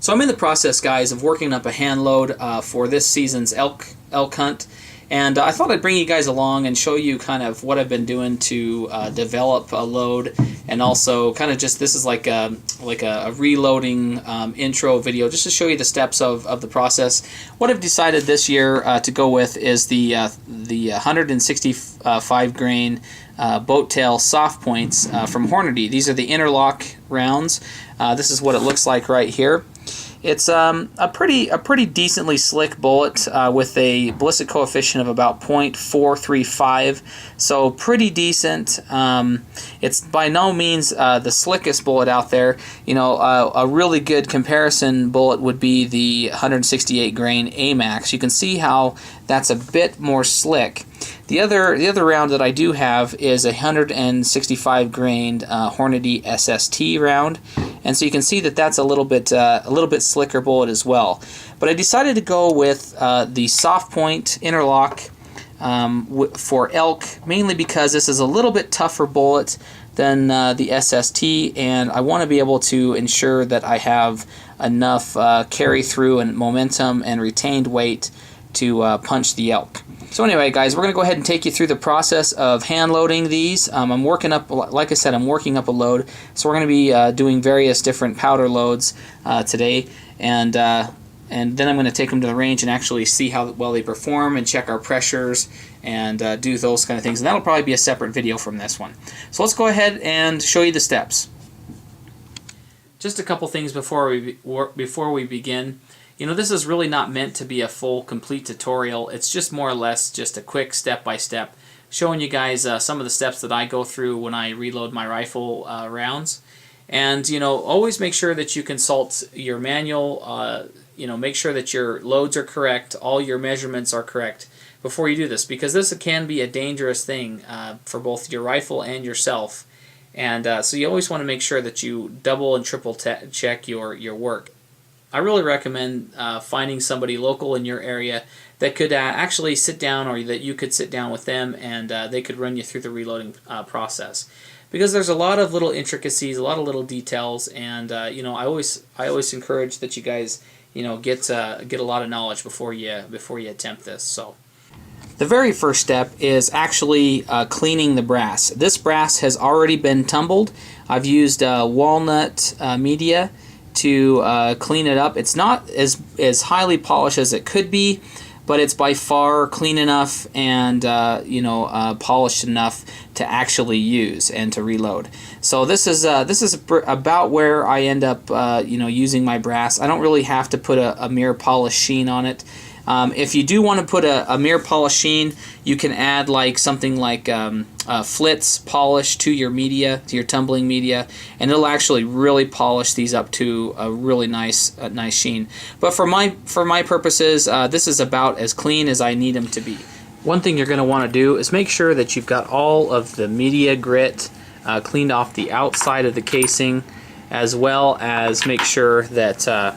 So I'm in the process, guys, of working up a hand load for this season's elk hunt, and I thought I'd bring you guys along and show you kind of what I've been doing to develop a load, and also kind of just, this is like a reloading intro video just to show you the steps of the process. What I've decided this year to go with is the 165 grain boat tail soft points from Hornady. These are the interlock rounds. This is what it looks like right here. It's a pretty decently slick bullet with a ballistic coefficient of about 0.435, so pretty decent. It's by no means the slickest bullet out there. You know, a really good comparison bullet would be the 168 grain AMAX. You can see how that's a bit more slick. The other round that I do have is a 165 grain Hornady SST round, and so you can see that that's a little bit slicker bullet as well. But I decided to go with the soft point interlock for elk, mainly because this is a little bit tougher bullet than the SST, and I want to be able to ensure that I have enough carry through and momentum and retained weight to punch the elk. So anyway, guys, we're going to go ahead and take you through the process of hand loading these. I'm working up, like I said, I'm working up a load. So we're going to be doing various different powder loads today, and then I'm going to take them to the range and actually see how well they perform and check our pressures and do those kind of things. And that'll probably be a separate video from this one. So let's go ahead and show you the steps. Just a couple things before we begin. You know, this is really not meant to be a full, complete tutorial. It's just more or less just a quick step-by-step showing you guys some of the steps that I go through when I reload my rifle rounds. And, you know, always make sure that you consult your manual. You know, make sure that your loads are correct, all your measurements are correct before you do this, because this can be a dangerous thing for both your rifle and yourself. And so you always want to make sure that you double and triple check your work. I really recommend finding somebody local in your area that could actually sit down, or that you could sit down with them and they could run you through the reloading process. Because there's a lot of little intricacies, a lot of little details, and you know, I always encourage that you guys, you know, get a lot of knowledge before you attempt this. So the very first step is actually cleaning the brass. This brass has already been tumbled. I've used walnut media to clean it up. It's not as highly polished as it could be, but it's by far clean enough and you know, polished enough to actually use and to reload. So this is about where I end up you know, using my brass. I don't really have to put a mirror polish sheen on it. If you do want to put a mirror polish sheen, you can add like something like Flitz polish to your media, to your tumbling media, and it'll actually really polish these up to a really nice sheen. But for my purposes, this is about as clean as I need them to be. One thing you're going to want to do is make sure that you've got all of the media grit cleaned off the outside of the casing, as well as make sure that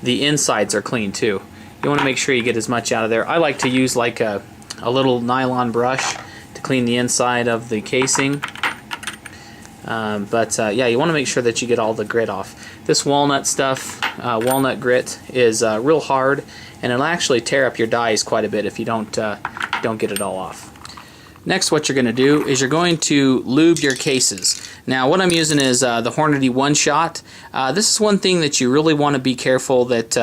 the insides are clean too. You want to make sure you get as much out of there. I like to use like a little nylon brush to clean the inside of the casing. Yeah, you want to make sure that you get all the grit off. This walnut stuff, walnut grit, is real hard, and it'll actually tear up your dies quite a bit if you don't get it all off. Next, what you're going to do is you're going to lube your cases. Now, what I'm using is the Hornady One Shot. This is one thing that you really want to be careful that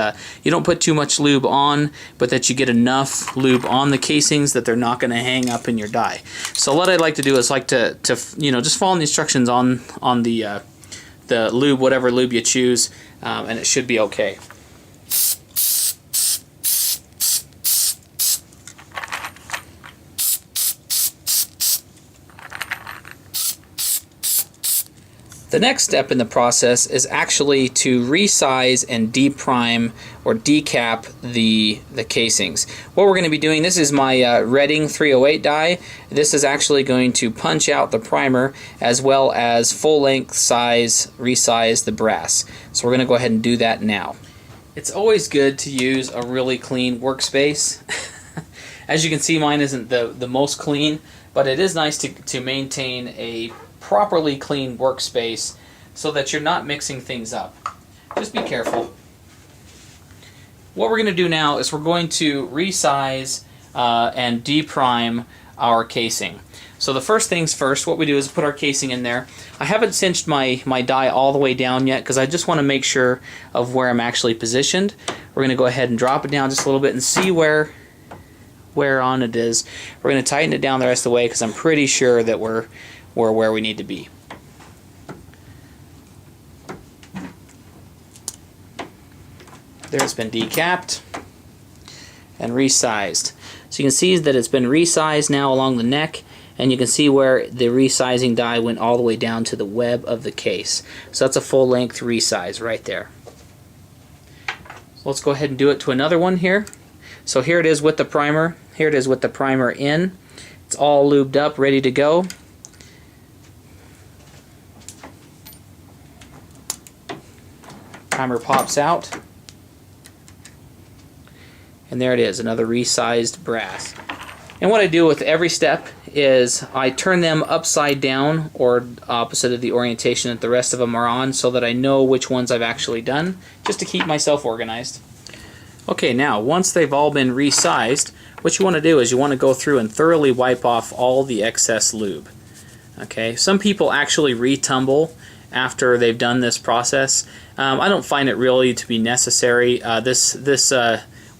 you don't put too much lube on, but that you get enough lube on the casings that they're not going to hang up in your die. So what I'd like to do is like to you know, just follow the instructions on the lube, whatever lube you choose, and it should be okay. The next step in the process is actually to resize and deprime or decap the casings. What we're going to be doing, this is my Redding 308 die. This is actually going to punch out the primer as well as full length size resize the brass. So we're going to go ahead and do that now. It's always good to use a really clean workspace. As you can see, mine isn't the most clean, but it is nice to maintain a properly clean workspace so that you're not mixing things up. Just be careful. what we're going to do now is we're going to resize and deprime our casing. So the first things first, what we do is put our casing in there. I haven't cinched my die all the way down yet because I just want to make sure of where I'm actually positioned. We're going to go ahead and drop it down just a little bit and see where on it is. We're going to tighten it down the rest of the way because I'm pretty sure that we're where we need to be. There, it's been decapped and resized. So you can see that it's been resized now along the neck, and you can see where the resizing die went all the way down to the web of the case. So that's a full length resize right there. So let's go ahead and do it to another one here. So here it is with the primer. Here it is with the primer in. It's all lubed up, ready to go. Primer pops out. And there it is, another resized brass. And what I do with every step is I turn them upside down, or opposite of the orientation that the rest of them are on, so that I know which ones I've actually done, just to keep myself organized. Okay, now once they've all been resized, what you want to do is you want to go through and thoroughly wipe off all the excess lube. Okay, some people actually retumble after they've done this process. I don't find it really to be necessary. This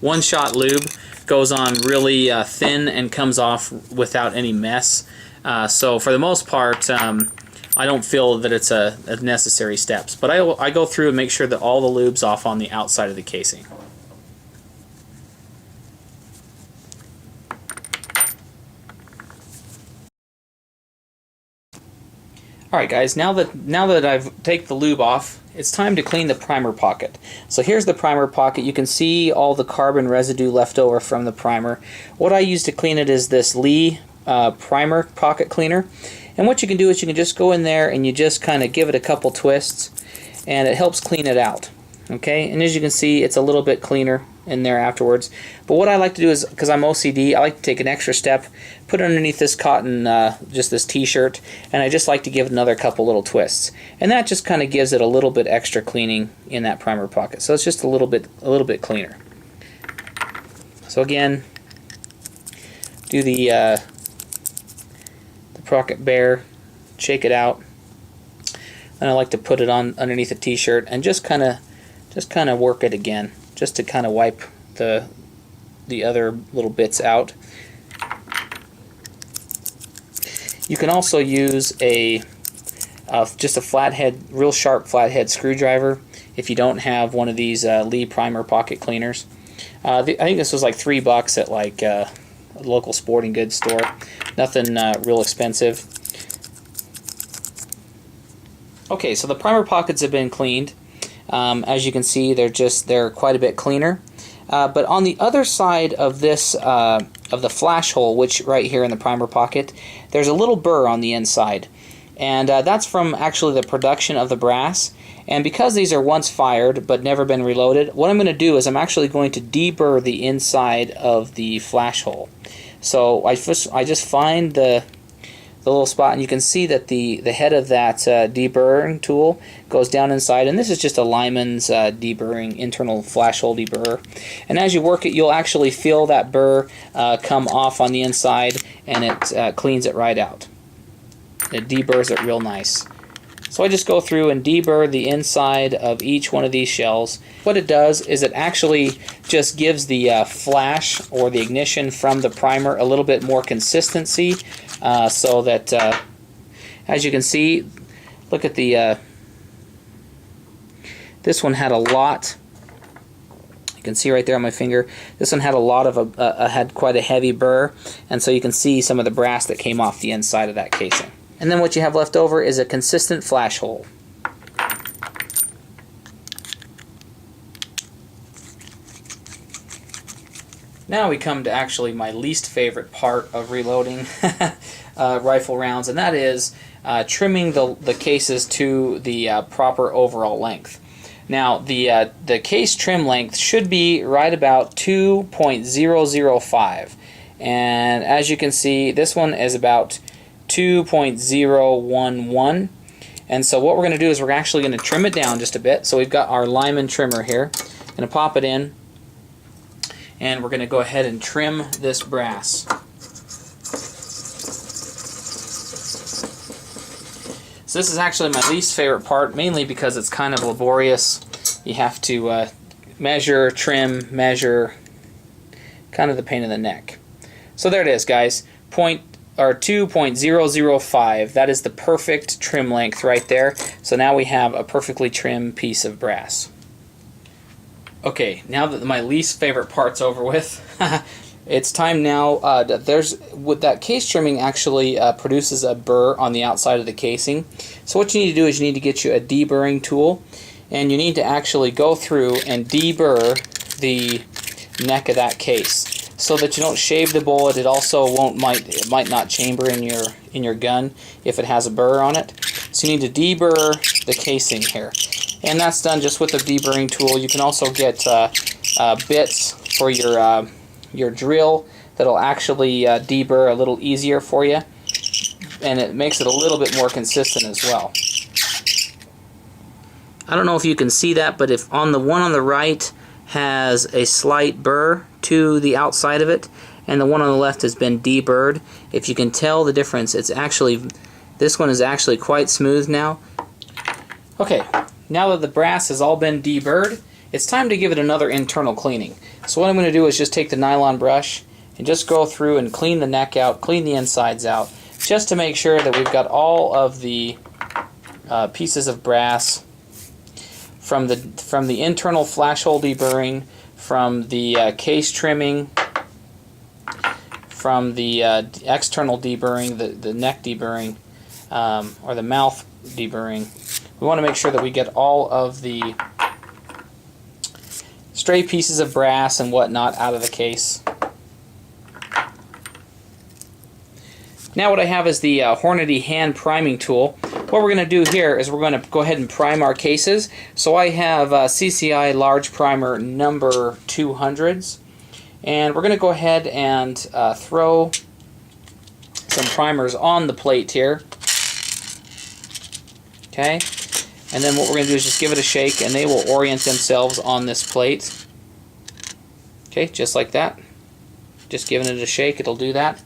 one-shot lube goes on really thin and comes off without any mess. So for the most part, I don't feel that it's a necessary steps. But I go through and make sure that all the lube's off on the outside of the casing. Alright guys, now that I've taken the lube off, it's time to clean the primer pocket. So here's the primer pocket. You can see all the carbon residue left over from the primer. What I use to clean it is this Lee primer pocket cleaner. And what you can do is you can just go in there and you just kind of give it a couple twists, and it helps clean it out. Okay, and as you can see, it's a little bit cleaner in there afterwards. But what I like to do is, because I'm OCD, I like to take an extra step, put it underneath this cotton, just this t-shirt, and I just like to give it another couple little twists. And that just kind of gives it a little bit extra cleaning in that primer pocket. So it's just a little bit cleaner. So again, do the pocket bare, shake it out, and I like to put it on underneath the t-shirt and just kind of work it again, just to kind of wipe the other little bits out. You can also use just a flathead, real sharp flathead screwdriver if you don't have one of these Lee primer pocket cleaners. I think this was like $3 at like a local sporting goods store. Nothing real expensive. Okay, so the primer pockets have been cleaned. As you can see, they're quite a bit cleaner. But on the other side of this of the flash hole, which right here in the primer pocket, there's a little burr on the inside, and that's from actually the production of the brass. And because these are once fired but never been reloaded, what I'm going to do is I'm actually going to deburr the inside of the flash hole. So I just find the little spot, and you can see that the head of that deburring tool goes down inside, and this is just a Lyman's deburring, internal flash hole deburrer. And as you work it, you'll actually feel that burr come off on the inside, and it cleans it right out. It deburrs it real nice. So I just go through and deburr the inside of each one of these shells. What it does is it actually just gives the flash or the ignition from the primer a little bit more consistency, so that, as you can see, look at the, this one had a lot, you can see right there on my finger, this one had a lot of, had quite a heavy burr, and so you can see some of the brass that came off the inside of that casing. And then what you have left over is a consistent flash hole. Now we come to actually my least favorite part of reloading rifle rounds, and that is trimming the cases to the proper overall length. Now the case trim length should be right about 2.005, and as you can see, this one is about 2.011. And so what we're going to do is we're actually going to trim it down just a bit. So we've got our Lyman trimmer here. Going to pop it in, and we're going to go ahead and trim this brass. So this is actually my least favorite part, mainly because it's kind of laborious. You have to measure, trim, measure, kind of the pain in the neck. So there it is, guys. 2.005. That is the perfect trim length right there. So now we have a perfectly trimmed piece of brass. Okay, now that my least favorite part's over with, it's time now. That case trimming actually produces a burr on the outside of the casing. So what you need to do is you need to get you a deburring tool, and you need to actually go through and deburr the neck of that case, so that you don't shave the bullet. It also it might not chamber in your gun if it has a burr on it. So you need to deburr the casing here, and that's done just with a deburring tool. You can also get bits for your drill that'll actually deburr a little easier for you, and it makes it a little bit more consistent as well. I don't know if you can see that, but if on the one on the right has a slight burr to the outside of it, and the one on the left has been deburred, if you can tell the difference, this one is actually quite smooth now. Okay, now that the brass has all been deburred, it's time to give it another internal cleaning. So what I'm going to do is just take the nylon brush and just go through and clean the neck out, clean the insides out, just to make sure that we've got all of the pieces of brass from the internal flash hole deburring, from the case trimming, from the external deburring, the neck deburring, or the mouth deburring. We want to make sure that we get all of the stray pieces of brass and whatnot out of the case. Now what I have is the Hornady hand priming tool. What we're going to do here is we're going to go ahead and prime our cases. So I have CCI large primer number 200s, and we're going to go ahead and throw some primers on the plate here. Okay, and then what we're going to do is just give it a shake, and they will orient themselves on this plate. Okay, just like that. Just giving it a shake, it'll do that.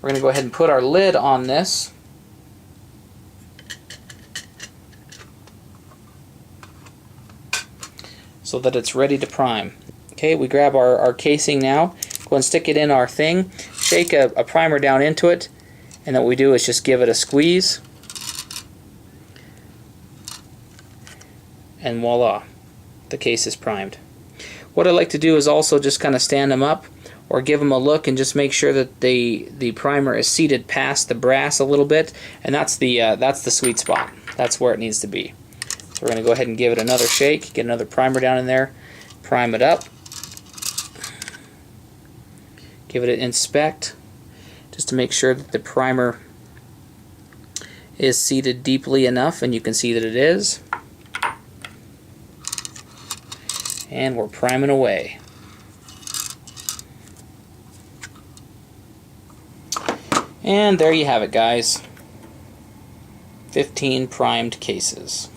We're going to go ahead and put our lid on this. So that it's ready to prime. Okay, we grab our casing now, go and stick it in our thing, shake a primer down into it, and then what we do is just give it a squeeze, and voila, the case is primed. What I like to do is also just kind of stand them up or give them a look and just make sure that the primer is seated past the brass a little bit, and that's the sweet spot. That's where it needs to be. So we're going to go ahead and give it another shake, get another primer down in there, prime it up, give it an inspect, just to make sure that the primer is seated deeply enough, and you can see that it is. And we're priming away. And there you have it, guys. 15 primed cases.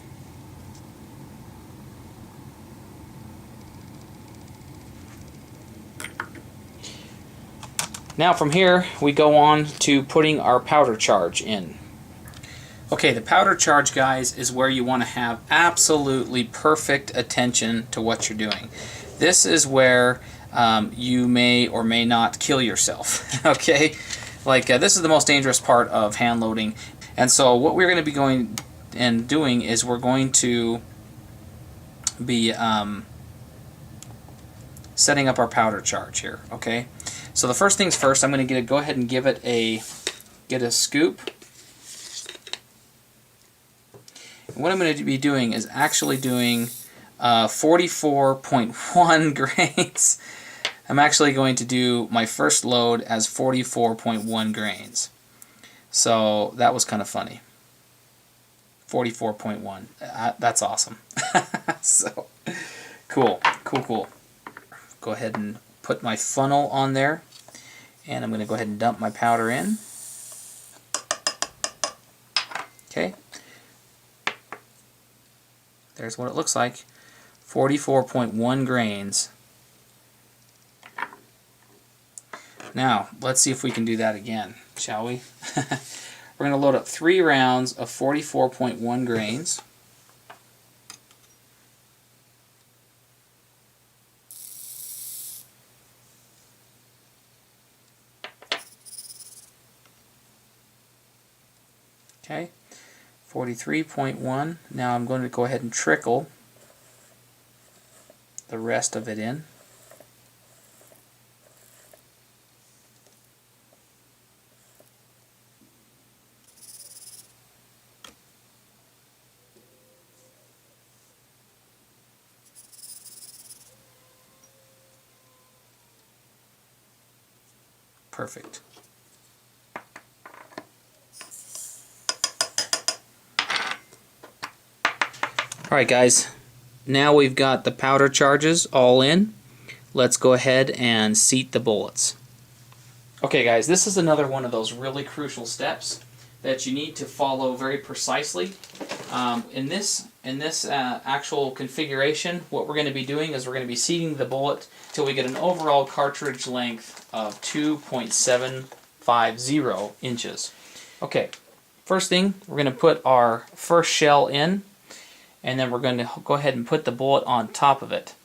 Now from here we go on to putting our powder charge in. Okay, the powder charge, guys, is where you want to have absolutely perfect attention to what you're doing. This is where you may or may not kill yourself. Okay, this is the most dangerous part of hand loading, and so what we're going to be going and doing is we're going to be setting up our powder charge here. Okay, so the first things first, I'm going to go ahead and give it a scoop. What I'm going to be doing is actually doing 44.1 grains. I'm actually going to do my first load as 44.1 grains. So that was kind of funny. 44.1. That's awesome. So cool. Go ahead and put my funnel on there, and I'm going to go ahead and dump my powder in. Okay. There's what it looks like. 44.1 grains. Now, let's see if we can do that again, shall we? We're going to load up 3 rounds of 44.1 grains. Okay, 43.1. Now I'm going to go ahead and trickle the rest of it in. Perfect. Alright guys, now we've got the powder charges all in. Let's go ahead and seat the bullets. Okay guys, this is another one of those really crucial steps that you need to follow very precisely. In this actual configuration, what we're going to be doing is we're going to be seating the bullet till we get an overall cartridge length of 2.750 inches. Okay, first thing, we're going to put our first shell in, and then we're going to go ahead and put the bullet on top of it.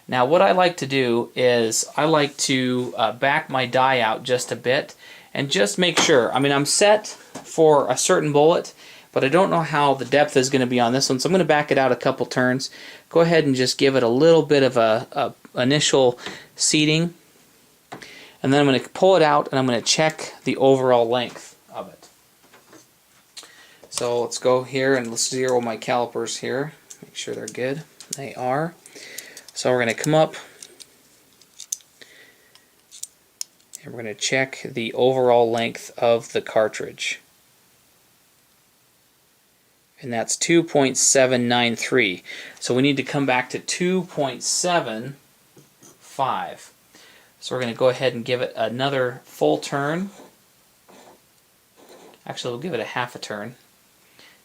Now what I like to do is I like to back my die out just a bit and just make sure. I mean, I'm set for a certain bullet, but I don't know how the depth is going to be on this one, so I'm going to back it out a couple turns. Go ahead and just give it a little bit of a initial seating, and then I'm going to pull it out and I'm going to check the overall length of it. So let's go here and let's zero my calipers here. Make sure they're good. They are. So we're going to come up and we're going to check the overall length of the cartridge. And that's 2.793. So we need to come back to 2.75. So we're going to go ahead and give it another full turn. Actually, we'll give it a half a turn.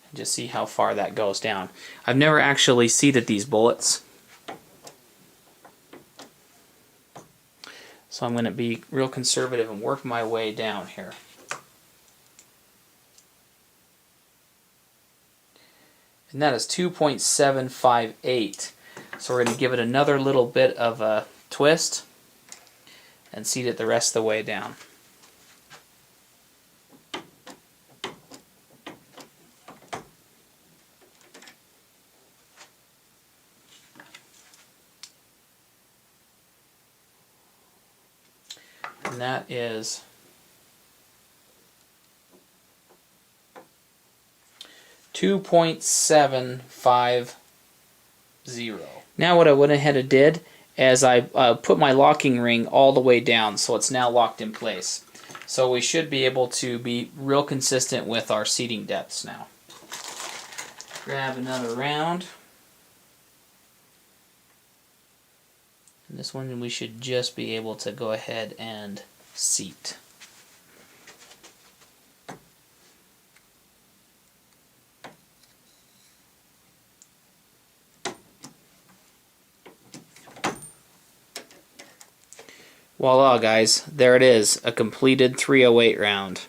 And just see how far that goes down. I've never actually seated these bullets, so I'm going to be real conservative and work my way down here. And that is 2.758. So we're going to give it another little bit of a twist and seat it the rest of the way down. And that is 2.750. Now what I went ahead and did is I put my locking ring all the way down, so it's now locked in place. So we should be able to be real consistent with our seating depths now. Grab another round. And this one we should just be able to go ahead and seat. Voila guys, there it is, a completed 308 round.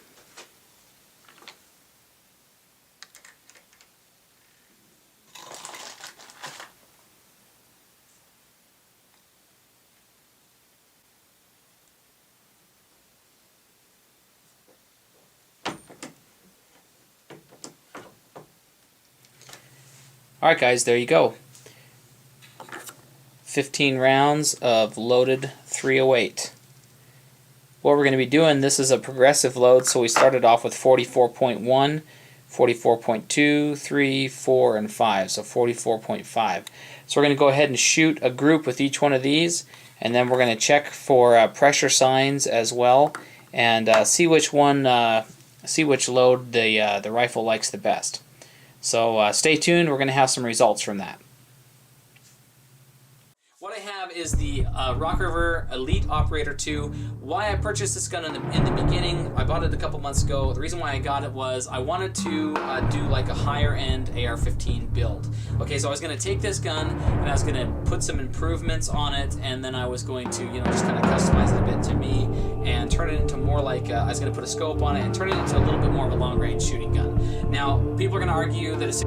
Alright guys, there you go. 15 rounds of loaded 308. What we're going to be doing, this is a progressive load, so we started off with 44.1, 44.2, 3, 4, and 5, so 44.5. So we're going to go ahead and shoot a group with each one of these, and then we're going to check for pressure signs as well, and see which load the rifle likes the best. So stay tuned, we're going to have some results from that. what I have is the Rock River Elite Operator 2. Why I purchased this gun in the beginning, I bought it a couple months ago. The reason why I got it was I wanted to do like a higher end AR-15 build. Okay, so I was going to take this gun and I was going to put some improvements on it, and then I was going to, you know, just kind of customize it a bit to me and turn it into more like, I was going to put a scope on it and turn it into a little bit more of a long range shooting gun. Now, people are going to argue that it's